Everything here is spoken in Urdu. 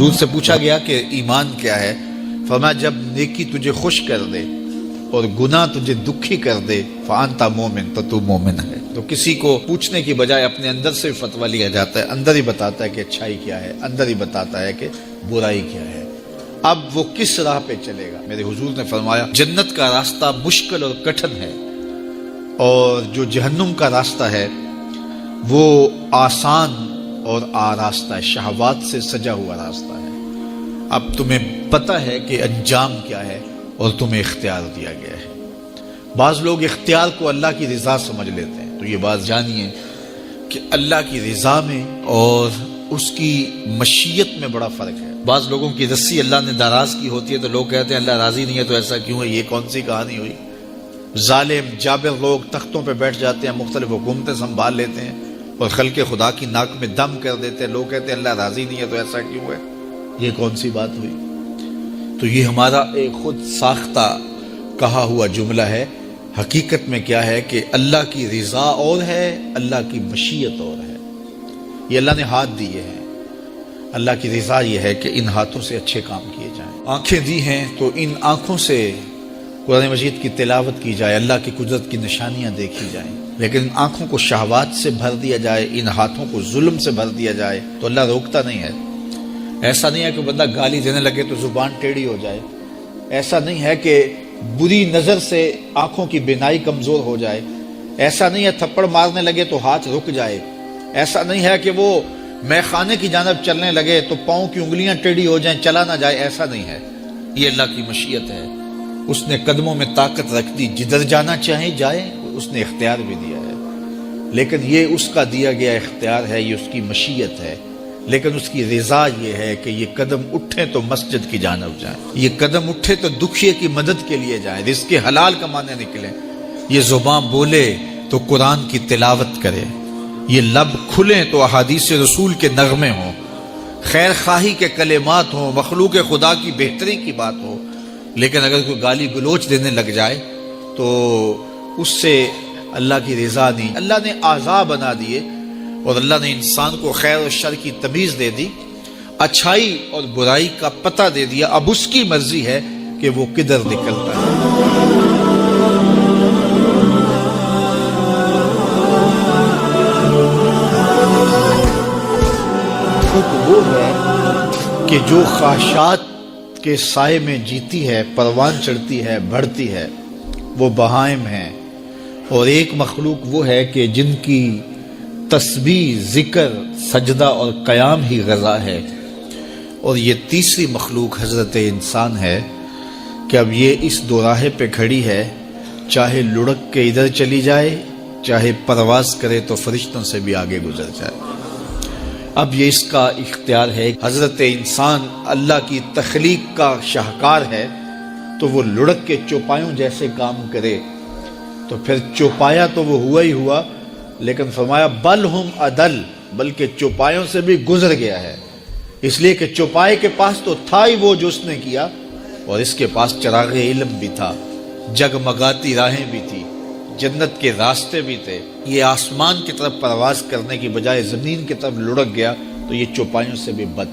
حضور سے پوچھا گیا کہ ایمان کیا ہے؟ فرمایا جب نیکی تجھے خوش کر دے اور گناہ تجھے دکھی کر دے فانتا مومن، تو تو مومن ہے۔ تو کسی کو پوچھنے کی بجائے اپنے اندر سے فتویٰ لیا جاتا ہے، اندر ہی بتاتا ہے کہ اچھائی کیا ہے، اندر ہی بتاتا ہے کہ برائی کیا ہے۔ اب وہ کس راہ پہ چلے گا؟ میرے حضور نے فرمایا جنت کا راستہ مشکل اور کٹھن ہے، اور جو جہنم کا راستہ ہے وہ آسان اور آراستہ ہے، شہوات سے سجا ہوا راستہ ہے۔ اب تمہیں پتہ ہے کہ انجام کیا ہے اور تمہیں اختیار دیا گیا ہے۔ بعض لوگ اختیار کو اللہ کی رضا سمجھ لیتے ہیں، تو یہ بات جانیے کہ اللہ کی رضا میں اور اس کی مشیت میں بڑا فرق ہے۔ بعض لوگوں کی رسی اللہ نے دراز کی ہوتی ہے تو لوگ کہتے ہیں اللہ راضی نہیں ہے تو ایسا کیوں ہے، یہ کون سی کہانی ہوئی؟ ظالم جابر لوگ تختوں پہ بیٹھ جاتے ہیں، مختلف حکومتیں سنبھال لیتے ہیں اور خلق خدا کی ناک میں دم کر دیتے ہیں، لوگ کہتے ہیں اللہ راضی نہیں ہے تو ایسا کیوں ہے، یہ کون سی بات ہوئی؟ تو یہ ہمارا ایک خود ساختہ کہا ہوا جملہ ہے۔ حقیقت میں کیا ہے کہ اللہ کی رضا اور ہے، اللہ کی مشیت اور ہے۔ یہ اللہ نے ہاتھ دیے ہیں، اللہ کی رضا یہ ہے کہ ان ہاتھوں سے اچھے کام کیے جائیں۔ آنکھیں دی ہیں تو ان آنکھوں سے قرآن مجید کی تلاوت کی جائے، اللہ کی قدرت کی نشانیاں دیکھی جائیں، لیکن ان آنکھوں کو شہوات سے بھر دیا جائے، ان ہاتھوں کو ظلم سے بھر دیا جائے تو اللہ روکتا نہیں ہے۔ ایسا نہیں ہے کہ بندہ گالی دینے لگے تو زبان ٹیڑھی ہو جائے، ایسا نہیں ہے کہ بری نظر سے آنکھوں کی بینائی کمزور ہو جائے، ایسا نہیں ہے تھپڑ مارنے لگے تو ہاتھ رک جائے، ایسا نہیں ہے کہ وہ مے خانے کی جانب چلنے لگے تو پاؤں کی انگلیاں ٹیڑھی ہو جائیں، چلا نہ جائے، ایسا نہیں ہے۔ یہ اللہ کی مشیت ہے، اس نے قدموں میں طاقت رکھ دی، جدھر جانا چاہے جائے، اس نے اختیار بھی دیا ہے، لیکن یہ اس کا دیا گیا اختیار ہے، یہ اس کی مشیت ہے، لیکن اس کی رضا یہ ہے کہ یہ قدم اٹھیں تو مسجد کی جانب جائیں، یہ قدم اٹھے تو دکھیے کی مدد کے لیے جائیں، رزق حلال کمانے نکلیں، یہ زبان بولے تو قرآن کی تلاوت کرے، یہ لب کھلیں تو احادیث رسول کے نغمے ہوں، خیر خواہی کے کلمات ہوں، مخلوق خدا کی بہتری کی بات ہو۔ لیکن اگر کوئی گالی گلوچ دینے لگ جائے تو اس سے اللہ کی رضا نہیں۔ اللہ نے اعضاء بنا دیے اور اللہ نے انسان کو خیر اور شر کی تمیز دے دی، اچھائی اور برائی کا پتہ دے دیا، اب اس کی مرضی ہے کہ وہ کدھر نکلتا ہے۔ وہ ہے کہ جو خواہشات کے سائے میں جیتی ہے، پروان چڑھتی ہے، بڑھتی ہے، وہ بہائم ہیں، اور ایک مخلوق وہ ہے کہ جن کی تسبیح، ذکر، سجدہ اور قیام ہی غذا ہے، اور یہ تیسری مخلوق حضرت انسان ہے کہ اب یہ اس دوراہے پہ کھڑی ہے، چاہے لڑک کے ادھر چلی جائے، چاہے پرواز کرے تو فرشتوں سے بھی آگے گزر جائے۔ اب یہ اس کا اختیار ہے۔ حضرت انسان اللہ کی تخلیق کا شاہکار ہے، تو وہ لڑک کے چوپایوں جیسے کام کرے تو پھر چوپایا تو وہ ہوا ہی ہوا، لیکن فرمایا بل ہم عدل، بلکہ چوپایوں سے بھی گزر گیا ہے، اس لیے کہ چوپائے کے پاس تو تھا ہی وہ جو اس نے کیا، اور اس کے پاس چراغ علم بھی تھا، جگمگاتی راہیں بھی تھی، جنت کے راستے بھی تھے۔ یہ آسمان کی طرف پرواز کرنے کی بجائے زمین کی طرف لڑک گیا تو یہ چوپایوں سے بھی بدتر